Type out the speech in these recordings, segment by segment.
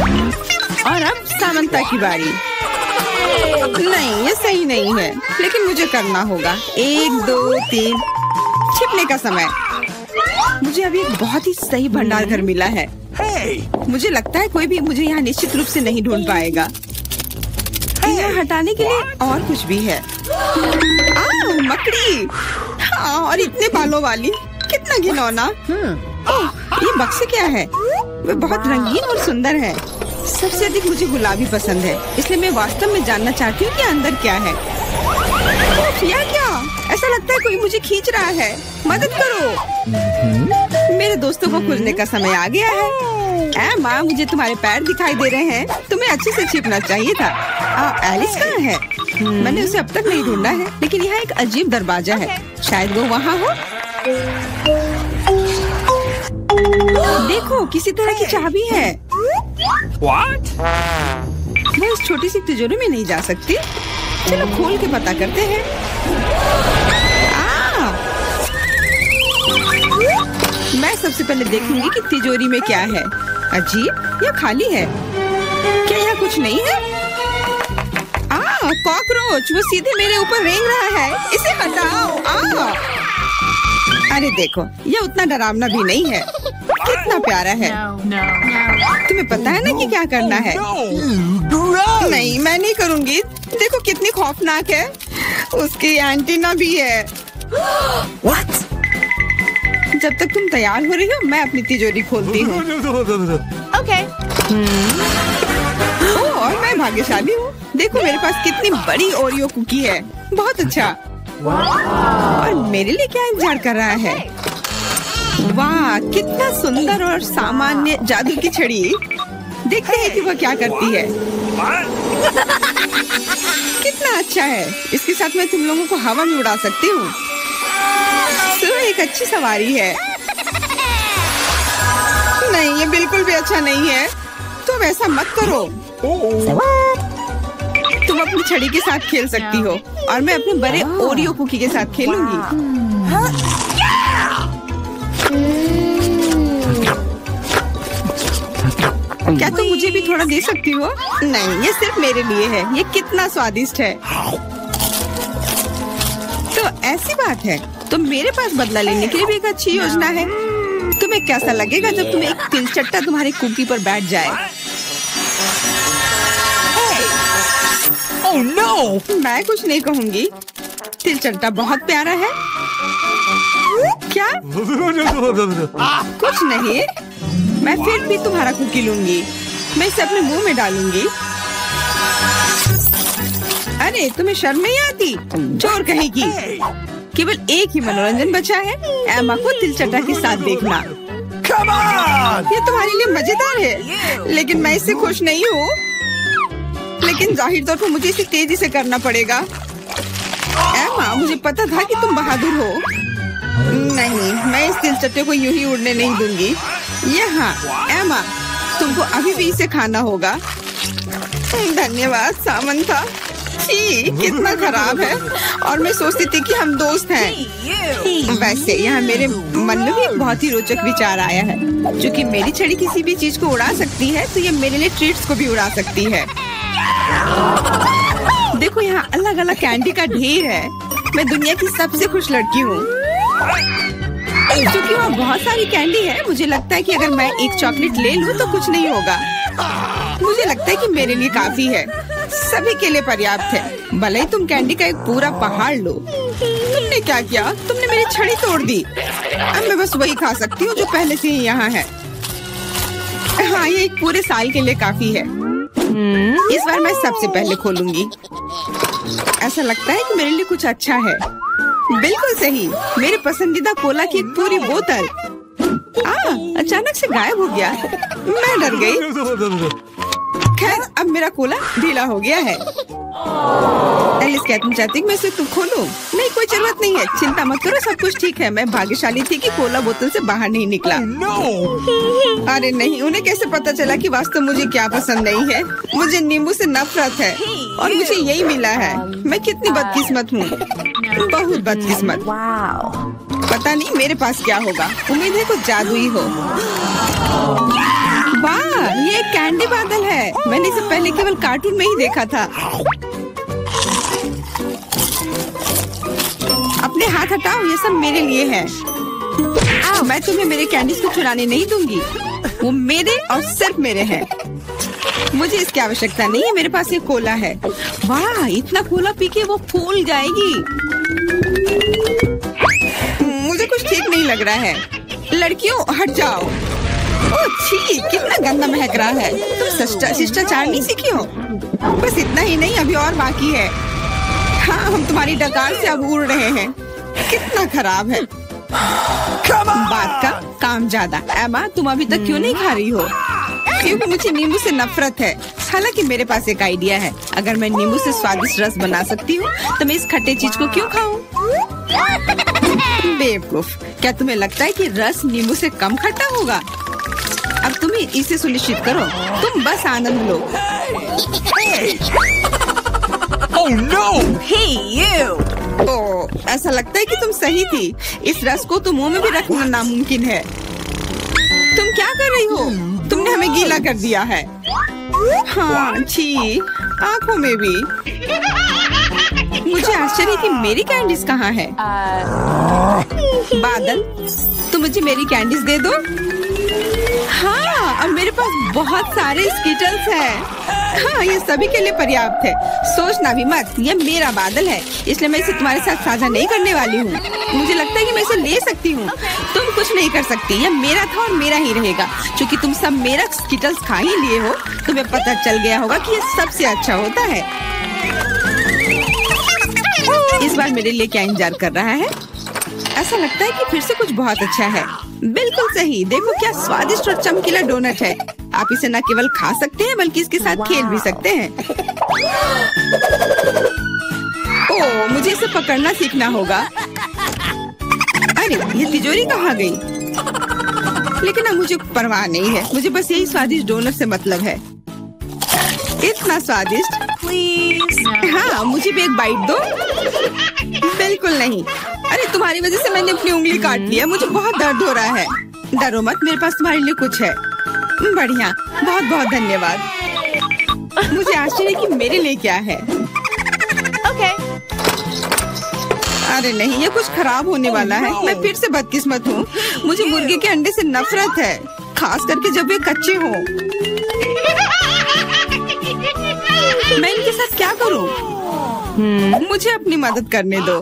और अब सामंता की बारी। नहीं, ये सही नहीं है, लेकिन मुझे करना होगा। 1 2 3 छिपने का समय। मुझे अभी एक बहुत ही सही भंडार घर मिला है। मुझे लगता है कोई भी मुझे यहाँ निश्चित रूप से नहीं ढूंढ पाएगा। यहाँ हटाने के लिए और कुछ भी है। मकड़ी। हाँ, और इतने बालों वाली, कितना घिनौना। ओह, ये बक्से क्या है? वे बहुत रंगीन और सुंदर है। सबसे अधिक मुझे गुलाबी पसंद है, इसलिए मैं वास्तव में जानना चाहती हूँ कि अंदर क्या है। या क्या? ऐसा लगता है कोई मुझे खींच रहा है। मदद करो। मेरे दोस्तों को खुलने का समय आ गया है। माँ, मुझे तुम्हारे पैर दिखाई दे रहे हैं। तुम्हें अच्छे से छिपना चाहिए था। एलिस कहाँ है? मैंने उसे अब तक नहीं ढूंढा है, लेकिन यहाँ एक अजीब दरवाजा है। शायद वो वहाँ हो। देखो, किसी तरह की चाबी है। What? मैं इस छोटी सी तिजोरी में नहीं जा सकती। चलो खोल के पता करते हैं। मैं सबसे पहले देखूंगी कि तिजोरी में क्या है। अजीब, यह खाली है। क्या यहाँ कुछ नहीं है? कॉकरोच, वो सीधे मेरे ऊपर रेंग रहा है। इसे हटाओ। अरे देखो, यह उतना डरावना भी नहीं है। कितना प्यारा है। तुम्हें पता है ना कि क्या करना है? नहीं, मैं नहीं करूँगी। देखो कितनी खौफनाक है। उसकी एंटीना भी है। What? जब तक तुम तैयार हो रही हो, मैं अपनी तिजोरी खोलती हूँ। Okay. और मैं भाग्यशाली हूँ। देखो मेरे पास कितनी बड़ी ओरियो कुकी है। बहुत अच्छा। और मेरे लिए क्या इंतजार कर रहा है? वाह, कितना सुंदर और सामान्य जादू की छड़ी। देखते हैं कि वह क्या करती है। कितना अच्छा है। इसके साथ मैं तुम लोगों को हवा में उड़ा सकती हूँ। तो एक अच्छी सवारी है। नहीं, ये बिल्कुल भी अच्छा नहीं है। तुम ऐसा मत करो। तुम अपनी छड़ी के साथ खेल सकती हो और मैं अपने बड़े ओरियो कुकी के साथ खेलूंगी। क्या तुम मुझे भी थोड़ा दे सकती हो? नहीं, ये सिर्फ मेरे लिए है। ये कितना स्वादिष्ट है। तो ऐसी बात है, तो मेरे पास बदला लेने के लिए भी एक अच्छी योजना है। तुम्हें कैसा लगेगा जब तुम्हें एक तिलचट्टा तुम्हारी कुकी पर बैठ जाए? Oh no! मैं कुछ नहीं कहूँगी। तिलचट्टा बहुत प्यारा है। क्या? कुछ नहीं। मैं फिर भी तुम्हारा कुकी लूंगी। मैं इसे अपने मुंह में डालूंगी। अरे, तुम्हें शर्म नहीं आती? चोर कहेगी। केवल एक ही मनोरंजन बचा है, एमा को तिलचट्टा के साथ देखना। Come on! ये तुम्हारे लिए मजेदार है, लेकिन मैं इससे खुश नहीं हूँ। लेकिन जाहिर तौर पर मुझे इसे तेजी से करना पड़ेगा। एमा, मुझे पता था कि तुम बहादुर हो। नहीं, मैं इस तिलचट्टे को यूं ही उड़ने नहीं दूंगी। यहाँ, एमा, तुमको अभी भी इसे खाना होगा। धन्यवाद सामंता। छी, कितना खराब है। और मैं सोचती थी कि हम दोस्त हैं। वैसे यहाँ मेरे मन में भी एक बहुत ही रोचक विचार आया है। क्योंकि मेरी छड़ी किसी भी चीज को उड़ा सकती है, तो ये मेरे लिए ट्रीट्स को भी उड़ा सकती है। देखो, यहाँ अलग अलग कैंडी का ढेर है। मैं दुनिया की सबसे खुश लड़की हूँ। क्योंकि वहाँ बहुत सारी कैंडी है, मुझे लगता है कि अगर मैं एक चॉकलेट ले लूँ तो कुछ नहीं होगा। मुझे लगता है कि मेरे लिए काफी है। सभी के लिए पर्याप्त है। भले ही तुम कैंडी का एक पूरा पहाड़ लो। तुमने क्या किया? तुमने मेरी छड़ी तोड़ दी। अब मैं बस वही खा सकती हूँ जो पहले से ही यहाँ है। हाँ, ये एक पूरे साल के लिए काफी है। इस बार मैं सबसे पहले खोलूंगी। ऐसा लगता है कि मेरे लिए कुछ अच्छा है। बिल्कुल सही, मेरे पसंदीदा कोला की एक पूरी बोतल। अचानक से गायब हो गया। मैं डर गई। खैर, अब मेरा कोला ढीला हो गया है। एलिस, क्या तुम चाहती कि मैं इसे तुम खोलूं? नहीं, कोई जरूरत नहीं है। चिंता मत करो, सब कुछ ठीक है। मैं भाग्यशाली थी कि कोला बोतल से बाहर नहीं निकला। अरे नहीं, उन्हें कैसे पता चला कि वास्तव मुझे क्या पसंद नहीं है? मुझे नींबू से नफरत है और मुझे यही मिला है। मैं कितनी बदकिस्मत हूँ, बहुत बदकिस्मत। पता नहीं मेरे पास क्या होगा। उम्मीद है कुछ जादुई हो। वाह, ये कैंडी बादल मैंने केवल कार्टून में ही देखा था। अपने हाथ हटाओ, ये सब मेरे लिए है। मैं तुम्हें मेरे कैंडीज को चुराने नहीं दूंगी। वो मेरे और सिर्फ मेरे हैं। मुझे इसकी आवश्यकता नहीं है। मेरे पास ये कोला है। वाह, इतना कोला पी के वो फूल जाएगी। मुझे कुछ ठीक नहीं लग रहा है। लड़कियों हट जाओ। ओह छी, कितना गंदा महक रहा है। तुम शिष्टाचार नहीं सीखी हो? बस इतना ही नहीं, अभी और बाकी है। हाँ, हम तुम्हारी डकार से अब उड़ रहे हैं। कितना खराब है। बात का काम ज्यादा। एमा, तुम अभी तक क्यों नहीं खा रही हो? क्योंकि मुझे नींबू से नफरत है। हालांकि मेरे पास एक आइडिया है। अगर मैं नींबू से स्वादिष्ट रस बना सकती हूँ तो मैं इस खट्टे चीज को क्यों खाऊं? बेवकूफ, क्या तुम्हें लगता है कि रस नींबू से कम खट्टा होगा? अब तुम ही इसे सुनिश्चित करो। तुम बस आनंद लो। Oh no! Hey, you! ओह, ऐसा लगता है कि तुम सही थी। इस रस को तो मुंह में भी रखना नामुमकिन है। तुम क्या कर रही हो? तुमने हमें गीला कर दिया है। हाँ, छी, आँखों में भी। मुझे आश्चर्य कि मेरी कैंडीज कहाँ है? बादल, तुम मुझे मेरी कैंडीज दे दो। हाँ, अब मेरे पास बहुत सारे स्कीटल्स हैं। हाँ, ये सभी के लिए पर्याप्त है। सोचना भी मत, ये मेरा बादल है, इसलिए मैं इसे तुम्हारे साथ साझा नहीं करने वाली हूँ। मुझे लगता है कि मैं इसे ले सकती हूँ। तुम कुछ नहीं कर सकती। ये मेरा था और मेरा ही रहेगा। क्योंकि तुम सब मेरा स्कीटल्स खा ही लिए हो, तुम्हें पता चल गया होगा कि ये सबसे अच्छा होता है। इस बार मेरे लिए क्या इंतजार कर रहा है? ऐसा लगता है कि फिर से कुछ बहुत अच्छा है। बिल्कुल सही। देखो क्या स्वादिष्ट और चमकीला डोनट है। आप इसे न केवल खा सकते हैं बल्कि इसके साथ खेल भी सकते हैं। ओह, मुझे इसे पकड़ना सीखना होगा। अरे, ये तिजोरी कहाँ गई? लेकिन अब मुझे परवाह नहीं है। मुझे बस यही स्वादिष्ट डोनट से मतलब है। इतना स्वादिष्ट। हाँ, मुझे भी एक बाइट दो। बिल्कुल नहीं। अरे, तुम्हारी वजह से मैंने अपनी उंगली काट लिया। मुझे बहुत दर्द हो रहा है। डरो मत, मेरे पास तुम्हारे लिए कुछ है। बढ़िया, बहुत बहुत धन्यवाद। मुझे आश्चर्य कि मेरे लिए क्या है। Okay. अरे नहीं, ये कुछ खराब होने वाला है। मैं फिर से बदकिस्मत हूँ। मुझे मुर्गे के अंडे से नफरत है, खास करके जब वे कच्चे हों। मैं इनके साथ क्या करूँ? मुझे अपनी मदद करने दो।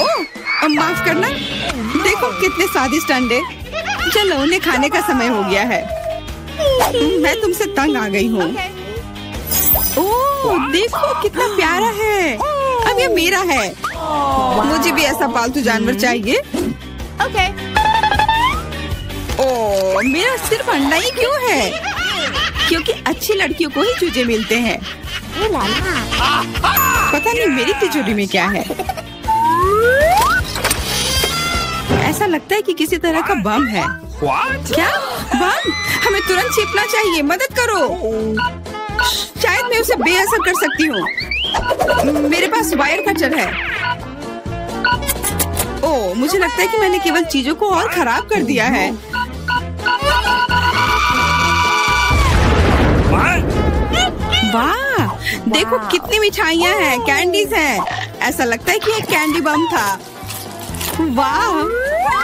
ओह, माफ करना। देखो कितने स्वादिष्ट अंडे। चलो, उन्हें खाने का समय हो गया है। मैं तुमसे तंग आ गई हूँ। ओह, देखो कितना प्यारा है। अब ये मेरा है। मुझे भी ऐसा पालतू जानवर चाहिए। Okay. ओह, मेरा सिर्फ अंडा ही क्यों है? क्योंकि अच्छी लड़कियों को ही चूजे मिलते हैं। पता नहीं मेरी तिजोरी में क्या है। ऐसा लगता है कि किसी तरह का बम है। What? क्या बम? हमें तुरंत छिपना चाहिए। मदद करो। शायद मैं उसे बेअसर कर सकती हूँ। मेरे पास वायर कटर है। ओह, मुझे लगता है कि मैंने केवल चीजों को और खराब कर दिया है। वाह, देखो कितनी मिठाइयाँ हैं, कैंडीज हैं। ऐसा लगता है कि ये कैंडी बम था। वाह,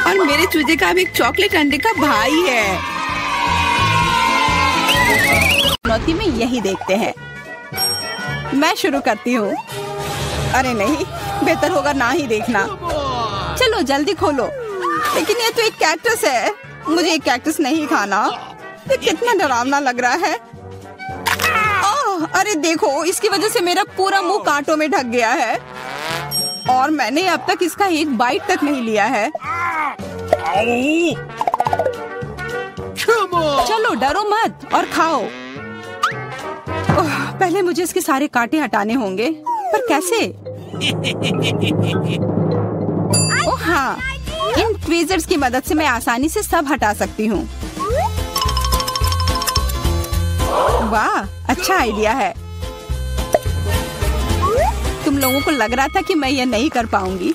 और मेरे चूजे का भी एक चॉकलेट अंडे का भाई है। चुनौती में यही देखते हैं। मैं शुरू करती हूँ। अरे नहीं, बेहतर होगा ना ही देखना। चलो जल्दी खोलो। लेकिन ये तो एक कैक्टस है। मुझे एक कैक्टस नहीं खाना। ये कितना डरावना लग रहा है। ओह, अरे देखो, इसकी वजह से मेरा पूरा मुंह कांटों में ढक गया है और मैंने अब तक इसका एक बाइट तक नहीं लिया है। चलो डरो मत और खाओ। ओह, पहले मुझे इसके सारे कांटे हटाने होंगे, पर कैसे? ओह हाँ, इन ट्वीजर्स की मदद से मैं आसानी से सब हटा सकती हूँ। वाह, अच्छा आइडिया है। तुम लोगों को लग रहा था कि मैं ये नहीं कर पाऊंगी।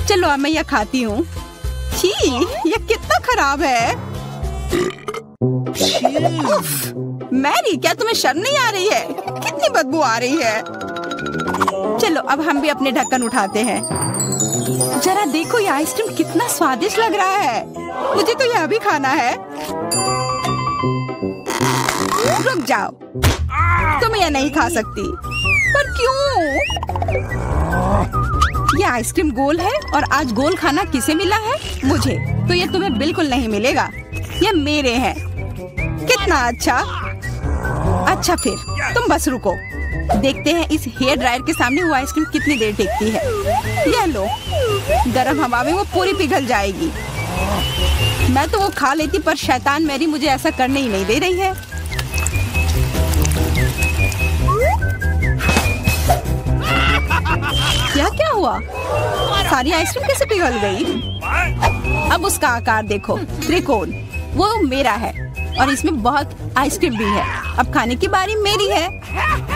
चलो अब मैं यह खाती हूँ। छी, ये कितना खराब है। उफ, मैरी, क्या तुम्हें शर्म नहीं आ रही है? कितनी बदबू आ रही है। चलो अब हम भी अपने ढक्कन उठाते हैं। जरा देखो ये आइसक्रीम कितना स्वादिष्ट लग रहा है। मुझे तो यह भी खाना है। रुक जाओ, तुम यह नहीं खा सकती। पर क्यों? ये आइसक्रीम गोल है और आज गोल खाना किसे मिला है? मुझे। तो ये तुम्हें बिल्कुल नहीं मिलेगा। ये मेरे हैं। कितना अच्छा। अच्छा फिर तुम बस रुको, देखते हैं इस हेयर ड्रायर के सामने वो आइसक्रीम कितनी देर टिकती है। यह लो, गर्म हवा में वो पूरी पिघल जाएगी। मैं तो वो खा लेती, पर शैतान मैरी मुझे ऐसा करने ही नहीं दे रही है। क्या हुआ? सारी आइसक्रीम कैसे पिघल गई? अब उसका आकार देखो, त्रिकोण। वो मेरा है और इसमें बहुत आइसक्रीम भी है। अब खाने की बारी मेरी है।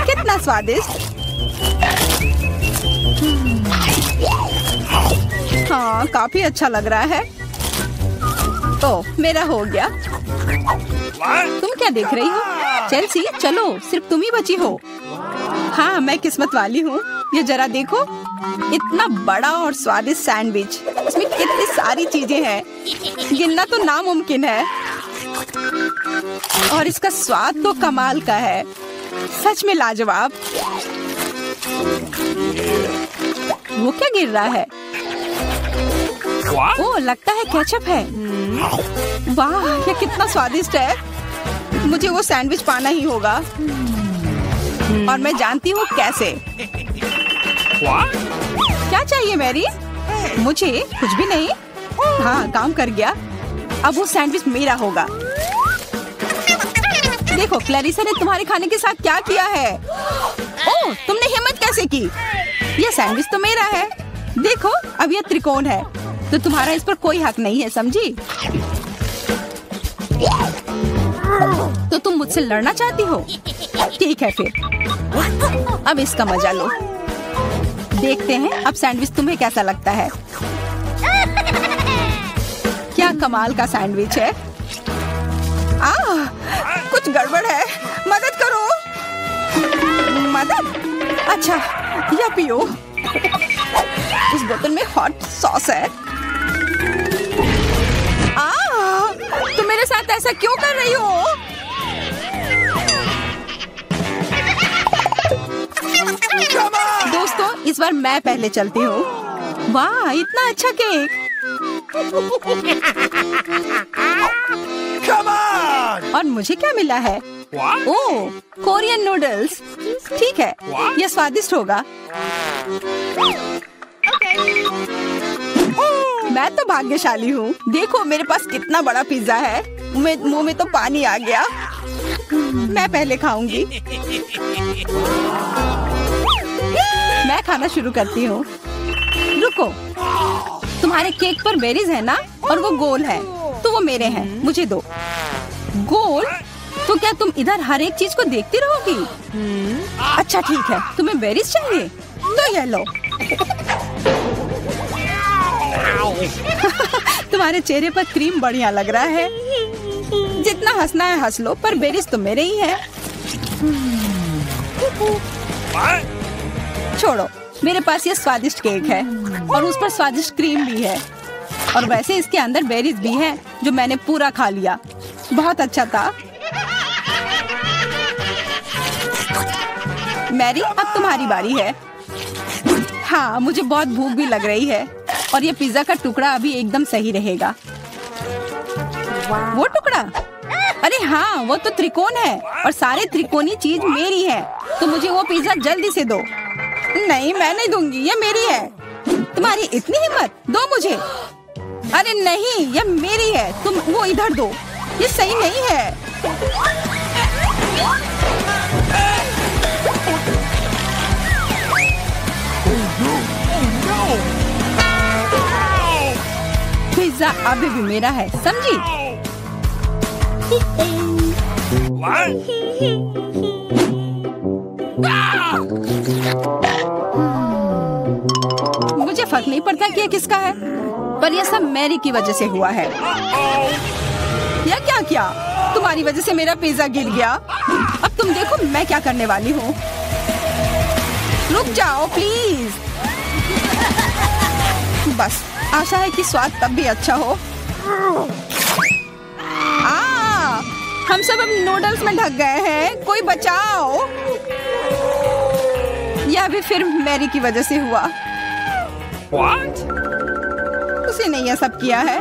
कितना स्वादिष्ट। हाँ, काफी अच्छा लग रहा है। तो मेरा हो गया। तुम क्या देख रही हो? चेल्सी, चलो, सिर्फ तुम ही बची हो। हाँ, मैं किस्मत वाली हूँ। ये जरा देखो, इतना बड़ा और स्वादिष्ट सैंडविच। इसमें कितनी सारी चीजें हैं, गिनना तो नामुमकिन है। और इसका स्वाद तो कमाल का है, सच में लाजवाब। वो क्या गिर रहा है? ओह, लगता है केचप है। वाह, ये कितना स्वादिष्ट है। मुझे वो सैंडविच पाना ही होगा और मैं जानती हूँ कैसे। क्या चाहिए मैरी? मुझे कुछ भी नहीं। हाँ, काम कर गया। अब वो सैंडविच मेरा होगा। देखो, क्लैरिसा ने तुम्हारे खाने के साथ क्या किया है। ओह, तुमने हिम्मत कैसे की? ये सैंडविच तो मेरा है। देखो, अब ये त्रिकोण है, तो तुम्हारा इस पर कोई हक नहीं है, समझी? तो तुम मुझसे लड़ना चाहती हो? ठीक है फिर, अब इसका मजा लो। देखते हैं अब सैंडविच तुम्हें कैसा लगता है। क्या कमाल का सैंडविच है। कुछ गड़बड़ है, मदद करो। मदद? अच्छा, या पियो। उस बोतल में हॉट सॉस है। तुम मेरे साथ ऐसा क्यों कर रही हो? दोस्तों, इस बार मैं पहले चलती हूँ। वाह, इतना अच्छा केक। और मुझे क्या मिला है? ओह, कोरियन नूडल्स। ठीक है, यह स्वादिष्ट होगा। मैं तो भाग्यशाली हूँ। देखो, मेरे पास कितना बड़ा पिज्जा है। मुंह में तो पानी आ गया। मैं पहले खाऊंगी। मैं खाना शुरू करती हूँ। रुको, तुम्हारे केक पर बेरीज है ना, और वो गोल है, तो वो मेरे हैं। मुझे दो। गोल? तो क्या तुम इधर हर एक चीज को देखती रहोगी? अच्छा ठीक है, तुम्हें बेरीज चाहिए तो ये लो। तुम्हारे चेहरे पर क्रीम बढ़िया लग रहा है। जितना हंसना है हंस लो, पर बेरीज तो मेरे ही है। छोड़ो, मेरे पास ये स्वादिष्ट केक है और उस पर स्वादिष्ट क्रीम भी है, और वैसे इसके अंदर बेरीज भी है जो मैंने पूरा खा लिया। बहुत अच्छा था। मैरी, अब तुम्हारी बारी है। हाँ, मुझे बहुत भूख भी लग रही है और ये पिज्जा का टुकड़ा अभी एकदम सही रहेगा। वो टुकड़ा? अरे हाँ, वो तो त्रिकोण है और सारे त्रिकोणी चीज मेरी है, तो मुझे वो पिज्जा जल्दी से दो। नहीं, मैं नहीं दूंगी, ये मेरी है। तुम्हारी इतनी हिम्मत? दो मुझे। अरे नहीं, ये मेरी है, तुम वो इधर दो। ये सही नहीं है। पिज्जा अभी भी मेरा है, समझी? मुझे फर्क नहीं पड़ता कि ये किसका है, पर यह सब मैरी की वजह से हुआ है। यह क्या किया? तुम्हारी वजह से मेरा पिज्जा गिर गया। अब तुम देखो मैं क्या करने वाली हूँ। रुक जाओ प्लीज। बस आशा है कि स्वाद तब भी अच्छा हो। हम सब अब नूडल्स में ढक गए हैं, कोई बचाओ। यह भी फिर मैरी की वजह से हुआ। What? उसी ने यह सब किया है।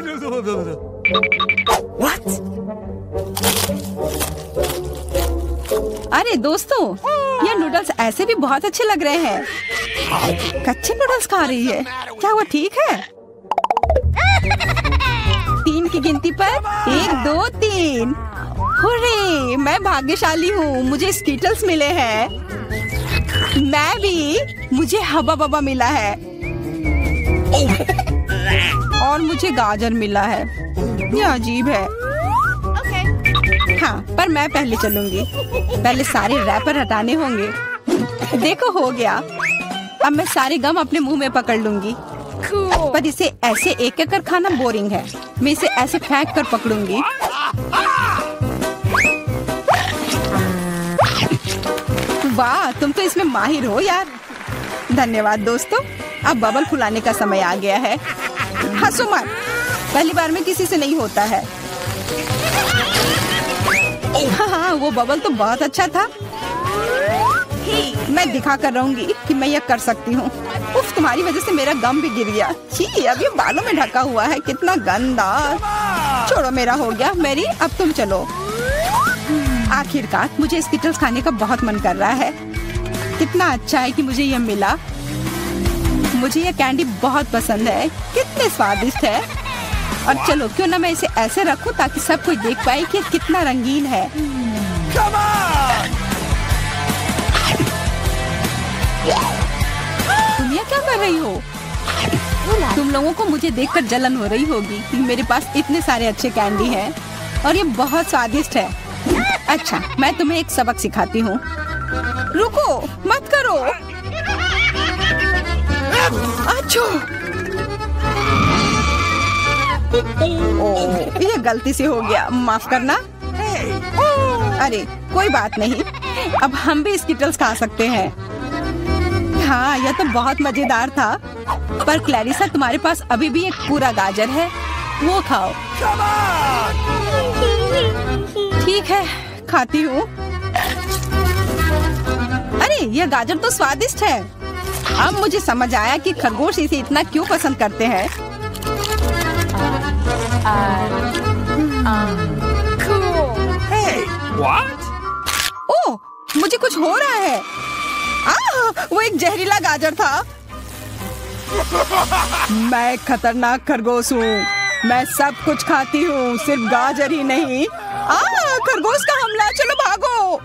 What? अरे दोस्तों, ये नूडल्स ऐसे भी बहुत अच्छे लग रहे हैं। कच्चे नूडल्स खा रही है, क्या वो ठीक है? 3 की गिनती पर 1 2 3। हुर्रे, मैं भाग्यशाली हूँ, मुझे स्कीटल्स मिले हैं। मैं भी, मुझे हबा बबा मिला है। और मुझे गाजर मिला है। यह अजीब है। हाँ, पर मैं पहले चलूंगी। पहले सारे रैपर हटाने होंगे। देखो हो गया। अब मैं सारे गम अपने मुंह में पकड़ लूंगी। पर इसे ऐसे एक एक कर खाना बोरिंग है। मैं इसे ऐसे फेंक कर पकड़ूंगी। वाह, तुम तो इसमें माहिर हो यार। धन्यवाद दोस्तों। अब बबल फुलाने का समय आ गया है। हंसो मत, पहली बार में किसी से नहीं होता है। हाँ, वो बबल तो बहुत अच्छा था। मैं दिखा कर रहूंगी कि मैं यह कर सकती हूँ। उफ, तुम्हारी वजह से मेरा गम भी गिर गया। छी, अब ये बालों में ढका हुआ है, कितना गंदा। छोड़ो, मेरा हो गया। मैरी, अब तुम चलो। आखिरकार मुझे स्कीटल्स खाने का बहुत मन कर रहा है। कितना अच्छा है कि मुझे यह मिला। मुझे यह कैंडी बहुत पसंद है, कितने स्वादिष्ट है। और चलो, क्यों ना मैं इसे ऐसे रखूं ताकि सब कोई देख पाए कि कितना रंगीन है। तुम ये क्या कर रही हो? तुम लोगों को मुझे देखकर जलन हो रही होगी कि मेरे पास इतने सारे अच्छे कैंडी हैं और ये बहुत स्वादिष्ट है। अच्छा, मैं तुम्हें एक सबक सिखाती हूँ। रुको, मत करो। अच्छा, ओह, ये गलती से हो गया, माफ करना। अरे कोई बात नहीं, अब हम भी स्कीटल्स खा सकते हैं। हाँ, यह तो बहुत मजेदार था। पर क्लैरिसा, तुम्हारे पास अभी भी एक पूरा गाजर है, वो खाओ। ठीक है, खाती हूँ। अरे यह गाजर तो स्वादिष्ट है। अब मुझे समझ आया कि खरगोश इसे इतना क्यों पसंद करते हैं। Hey, what? ओह, मुझे कुछ हो रहा है। वो एक जहरीला गाजर था। मैं एक खतरनाक खरगोश हूँ। मैं सब कुछ खाती हूँ, सिर्फ गाजर ही नहीं। खरगोश का हमला, चलो भागो।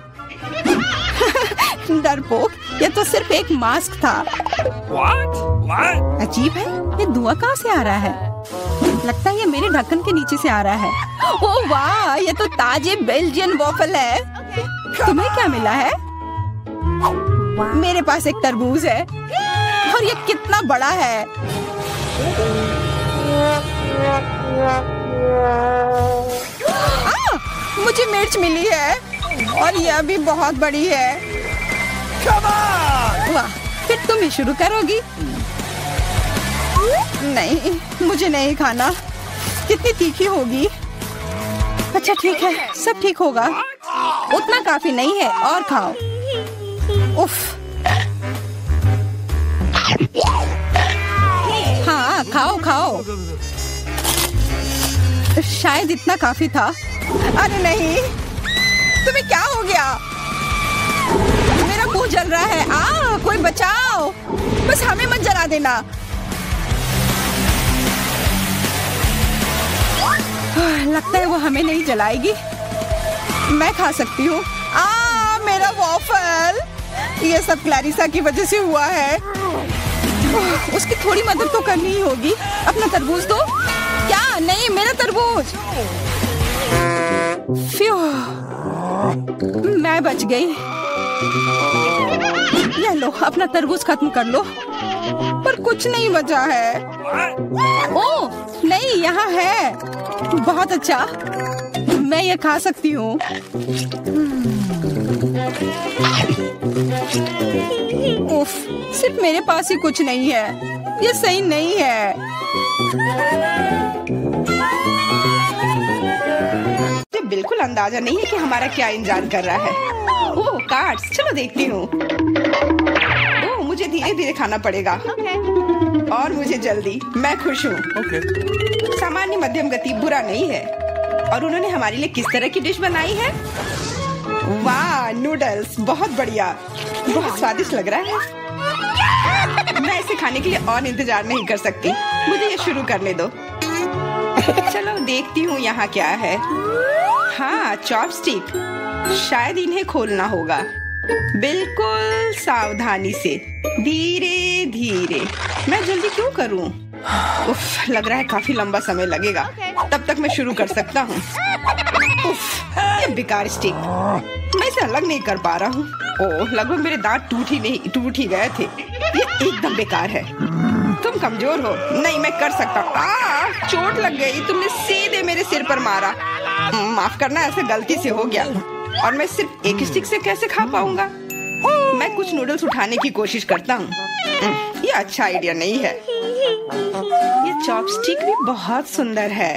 डरपोक, ये तो सिर्फ एक मास्क था। What? What? अजीब है, ये धुआं कहाँ से आ रहा है? लगता है ये मेरे ढक्कन के नीचे से आ रहा है। ओह वाह, ये तो ताजे बेल्जियन वॉफल है। तुम्हें क्या मिला है? मेरे पास एक तरबूज है और ये कितना बड़ा है। मुझे मिर्च मिली है और यह भी बहुत बड़ी है। वाह, फिर तुम ही शुरू करोगी? नहीं, मुझे नहीं खाना। कितनी तीखी होगी। अच्छा ठीक है, सब ठीक होगा। उतना काफी नहीं है, और खाओ। उफ। हाँ, खाओ खाओ। शायद इतना काफी था। अरे नहीं, तुम्हें क्या हो गया? मेरा मुंह जल रहा है। कोई बचाओ, बस हमें मत जला देना। लगता है वो हमें नहीं जलाएगी। मैं खा सकती हूँ। मेरा वॉफल। ये सब क्लैरिसा की वजह से हुआ है। उसकी थोड़ी मदद तो करनी ही होगी। अपना तरबूज दो। क्या? नहीं, मेरा तरबूज। फ्यू, मैं बच गई। ये लो, अपना तरबूज खत्म कर लो। पर कुछ नहीं बचा है। ओह नहीं, यहाँ है। बहुत अच्छा, मैं ये खा सकती हूँ। मेरे पास ही कुछ नहीं है। ये सही नहीं है। मुझे बिल्कुल अंदाजा नहीं है कि हमारा क्या इंतजार कर रहा है। ओह कार्ड्स, चलो देखती हूँ। ओह मुझे धीरे धीरे खाना पड़ेगा। और मुझे जल्दी। मैं खुश हूँ। सामान्य मध्यम गति बुरा नहीं है। और उन्होंने हमारे लिए किस तरह की डिश बनाई है? वाह नूडल्स, बहुत बढ़िया, बहुत स्वादिष्ट लग रहा है। मैं इसे खाने के लिए और इंतजार नहीं कर सकती। मुझे ये शुरू करने दो। चलो देखती हूँ यहाँ क्या है। हाँ चॉपस्टिक, शायद इन्हें खोलना होगा। बिल्कुल सावधानी से, धीरे धीरे। मैं जल्दी क्यों करूँ? उफ, लग रहा है काफी लंबा समय लगेगा। तब तक मैं शुरू कर सकता हूँ। उफ, ये बेकार स्टिक, मैं इसे अलग नहीं कर पा रहा हूँ। ओह, लगभग मेरे दांत टूट ही गए थे। ये एकदम बेकार है। तुम कमजोर हो। नहीं, मैं कर सकता हूँ। चोट लग गई। तुमने सीधे मेरे सिर पर मारा। माफ करना, ऐसे गलती से हो गया। और मैं सिर्फ एक स्टिक से कैसे खा पाऊंगा? मैं कुछ नूडल्स उठाने की कोशिश करता हूँ। ये अच्छा आइडिया नहीं है। ये चॉपस्टिक भी बहुत सुंदर है।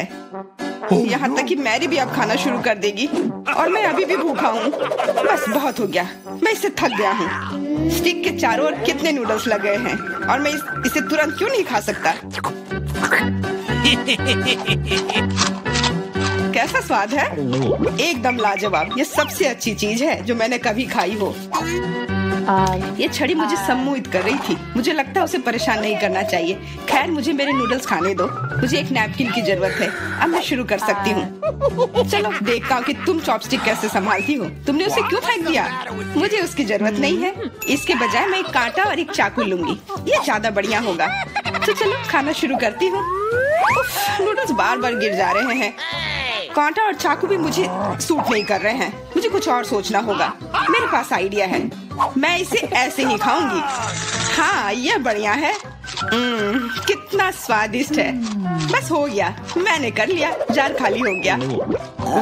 यहाँ तक कि मैरी भी अब खाना शुरू कर देगी। और मैं अभी भी भूखा हूँ। बस बहुत हो गया, मैं इससे थक गया हूँ। स्टिक के चारों ओर कितने नूडल्स लगे हैं और मैं इसे तुरंत क्यों नहीं खा सकता? कैसा स्वाद है? एकदम लाजवाब। ये सबसे अच्छी चीज है जो मैंने कभी खाई हो। ये छड़ी मुझे सम्मोहित कर रही थी। मुझे लगता है उसे परेशान नहीं करना चाहिए। खैर, मुझे मेरे नूडल्स खाने दो। मुझे एक नैपकिन की जरूरत है। अब मैं शुरू कर सकती हूँ। चलो देखता हूँ कि तुम चॉपस्टिक कैसे संभालती हो। तुमने उसे क्यों फेंक दिया? मुझे उसकी जरूरत नहीं है। इसके बजाय मैं एक कांटा और एक चाकू लूंगी। ये ज्यादा बढ़िया होगा। तो चलो खाना शुरू करती हूँ। नूडल्स बार बार गिर जा रहे हैं। कांटा और चाकू भी मुझे सूट नहीं कर रहे हैं। मुझे कुछ और सोचना होगा। मेरे पास आइडिया है। मैं इसे ऐसे ही खाऊंगी। हाँ, यह बढ़िया है। कितना स्वादिष्ट है। बस हो गया, मैंने कर लिया। जार खाली हो गया।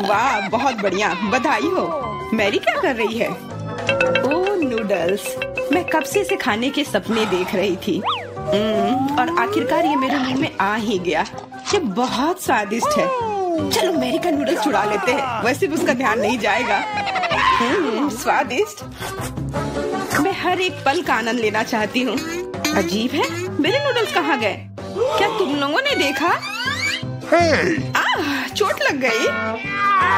वाह, बहुत बढ़िया, बधाई हो। मैरी क्या कर रही है? ओह नूडल्स, मैं कब से इसे खाने के सपने देख रही थी। और आखिरकार ये मेरे मुंह में आ ही गया। ये बहुत स्वादिष्ट है। चलो मैरी का नूडल्स चुरा लेते हैं। वैसे भी उसका ध्यान नहीं जाएगा। स्वादिष्ट। मैं हर एक पल का आनंद लेना चाहती हूँ। अजीब है, मेरे नूडल्स कहाँ गए? क्या तुम लोगों ने देखा? चोट लग गई।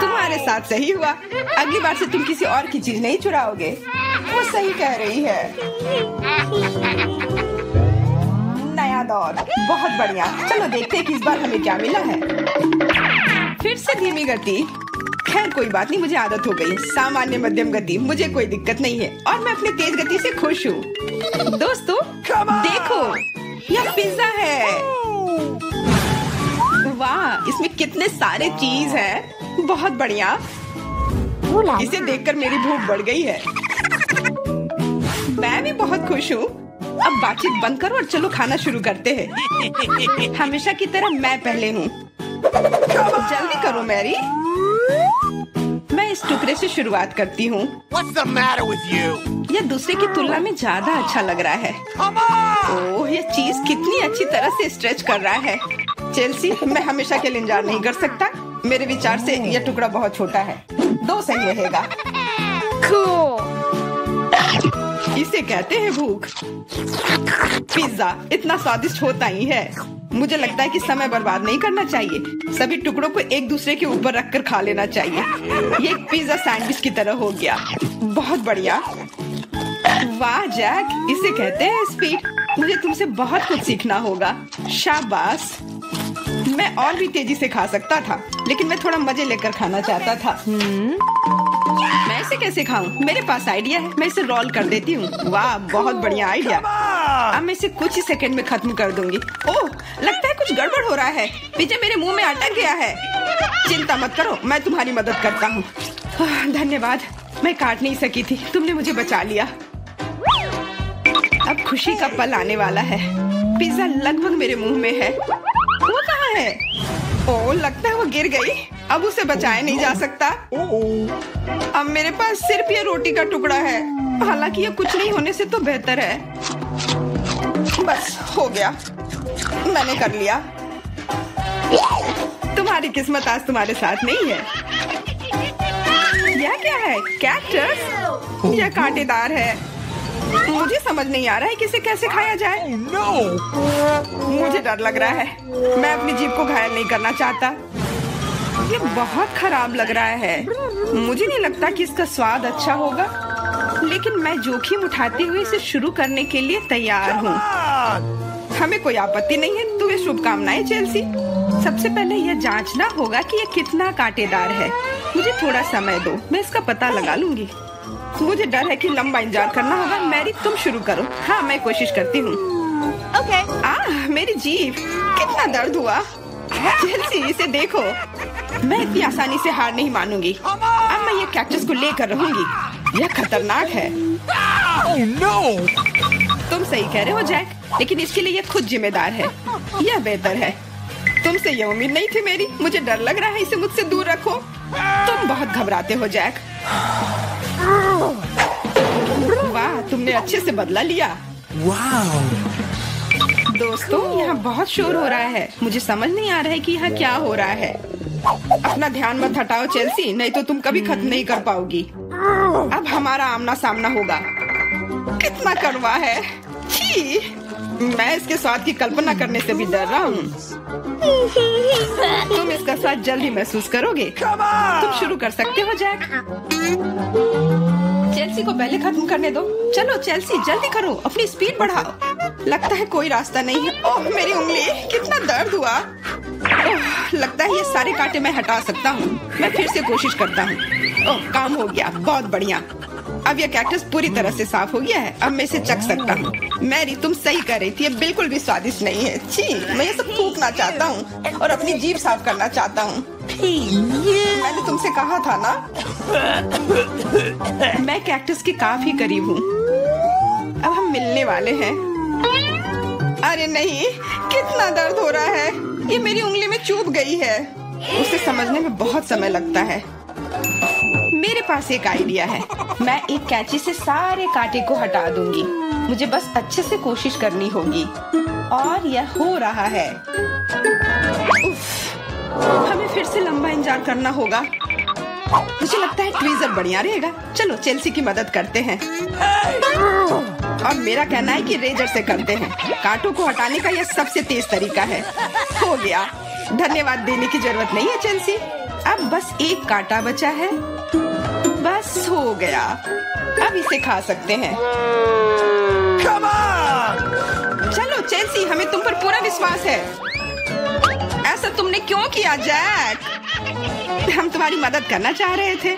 तुम्हारे साथ सही हुआ। अगली बार से तुम किसी और की चीज नहीं चुराओगे। वो सही कह रही है। नया दौर, बहुत बढ़िया। चलो देखते हैं कि इस बार हमें क्या मिला है। फिर से धीमी गति। खैर कोई बात नहीं, मुझे आदत हो गई। सामान्य मध्यम गति, मुझे कोई दिक्कत नहीं है। और मैं अपनी तेज गति से खुश हूँ। दोस्तों देखो, यह पिज्जा है। वाह, इसमें कितने सारे चीज हैं। बहुत बढ़िया। इसे देखकर मेरी भूख बढ़ गई है। मैं भी बहुत खुश हूँ। अब बातचीत बंद करो और चलो खाना शुरू करते हैं। हमेशा की तरह मैं पहले हूँ। जल्दी करो मैरी। मैं इस टुकड़े से शुरुआत करती हूँ। यह दूसरे की तुलना में ज्यादा अच्छा लग रहा है। ओह, यह चीज कितनी अच्छी तरह से स्ट्रेच कर रहा है। चेल्सी, मैं हमेशा के लिए इंतजार नहीं कर सकता। मेरे विचार से यह टुकड़ा बहुत छोटा है। 2 सही रहेगा। इसे कहते हैं भूख। पिज्जा इतना स्वादिष्ट होता ही है। मुझे लगता है कि समय बर्बाद नहीं करना चाहिए। सभी टुकड़ों को एक दूसरे के ऊपर रखकर खा लेना चाहिए। ये एक पिज्जा सैंडविच की तरह हो गया। बहुत बढ़िया। वाह जैक, इसे कहते हैं स्पीड। मुझे तुमसे बहुत कुछ सीखना होगा। शाबाश। मैं और भी तेजी से खा सकता था, लेकिन मैं थोड़ा मजे लेकर खाना चाहता था। मैं इसे कैसे खाऊं? मेरे पास आइडिया है। मैं इसे रोल कर देती हूँ। वाह, बहुत बढ़िया आइडिया। अब मैं इसे कुछ ही सेकंड में खत्म कर दूंगी। ओह, लगता है कुछ गड़बड़ हो रहा है। पिज्जा मेरे मुंह में अटक गया है। चिंता मत करो, मैं तुम्हारी मदद करता हूँ। धन्यवाद। मैं काट नहीं सकी थी, तुमने मुझे बचा लिया। अब खुशी का पल आने वाला है। पिज्जा लगभग मेरे मुंह में है। वो कहाँ है? ओह, लगता है वो गिर गई। अब उसे बचाया नहीं जा सकता। अब मेरे पास सिर्फ ये रोटी का टुकड़ा है। हालांकि ये कुछ नहीं होने से तो बेहतर है। बस हो गया, मैंने कर लिया। तुम्हारी किस्मत आज तुम्हारे साथ नहीं है। यह क्या है? कैक्टस? यह कांटेदार है। मुझे समझ नहीं आ रहा है कि इसे कैसे खाया जाए। मुझे डर लग रहा है। मैं अपनी जीभ को घायल नहीं करना चाहता। ये बहुत खराब लग रहा है। मुझे नहीं लगता कि इसका स्वाद अच्छा होगा, लेकिन मैं जोखिम उठाते हुए इसे शुरू करने के लिए तैयार हूँ। हमें कोई आपत्ति नहीं है। तुम्हें शुभकामनाएं चेल्सी। सबसे पहले यह जांचना होगा कि यह कितना कांटेदार है। मुझे थोड़ा समय दो, मैं इसका पता लगा लूंगी। मुझे डर है कि लंबा इंतजार करना होगा। मैरी, तुम शुरू करो। हाँ, मैं कोशिश करती हूँ। Okay. मेरी जीभ, कितना दर्द हुआ। चेल्सी, इसे देखो। मैं इतनी आसानी से हार नहीं मानूंगी। अब मैं ये कैक्टस को लेकर रहूंगी। यह खतरनाक है। Oh no! तुम सही कह रहे हो जैक, लेकिन इसके लिए यह खुद जिम्मेदार है। यह बेहतर है। तुमसे यह उम्मीद नहीं थी मेरी। मुझे डर लग रहा है। इसे मुझसे दूर रखो। तुम बहुत घबराते हो जैक। वाह, तुमने अच्छे से बदला लिया। Wow! दोस्तों, यहाँ बहुत शोर हो रहा है। मुझे समझ नहीं आ रहा है कि यहाँ क्या हो रहा है। अपना ध्यान मत हटाओ चेल्सी, नहीं तो तुम कभी खत्म नहीं कर पाओगी। अब हमारा आमना सामना होगा। कितना कड़वा है। छी, मैं इसके स्वाद की कल्पना करने से भी डर रहा हूँ। तुम इसका स्वाद जल्द ही महसूस करोगे। तुम शुरू कर सकते हो जैक। चेल्सी को पहले खत्म करने दो। चलो चेल्सी, जल्दी करो, अपनी स्पीड बढ़ाओ। लगता है कोई रास्ता नहीं है। ओह, मेरी उंगली, कितना दर्द हुआ। ओह, लगता है ये सारे कांटे मैं हटा सकता हूँ। मैं फिर से कोशिश करता हूँ। ओह, काम हो गया, बहुत बढ़िया। अब यह कैक्टस पूरी तरह से साफ हो गया है। अब मैं इसे चख सकता हूँ। मैरी, तुम सही कर रही थी। ये बिल्कुल भी स्वादिष्ट नहीं है। छी, मैं ये सब थूकना चाहता हूँ और अपनी जीभ साफ करना चाहता हूँ। मैंने तुमसे कहा था ना। मैं कैक्टस के काफी करीब हूँ। अब हम मिलने वाले हैं। अरे नहीं, कितना दर्द हो रहा है। ये मेरी उंगली में चुभ गई है। उसे समझने में बहुत समय लगता है। मेरे पास एक आइडिया है। मैं एक कैंची से सारे कांटे को हटा दूंगी। मुझे बस अच्छे से कोशिश करनी होगी। और यह हो रहा है। उफ, हमें फिर से लंबा इंतजार करना होगा। मुझे लगता है ट्वीजर बढ़िया रहेगा। चलो चेल्सी की मदद करते हैं। और मेरा कहना है कि रेजर से करते हैं। कांटों को हटाने का यह सबसे तेज तरीका है। हो गया। धन्यवाद देने की जरूरत नहीं है चेल्सी। अब बस एक कांटा बचा है। बस हो गया। अब इसे खा सकते हैं। Come on! चलो चेल्सी, हमें तुम पर पूरा विश्वास है। ऐसा तुमने क्यों किया जैक? हम तुम्हारी मदद करना चाह रहे थे।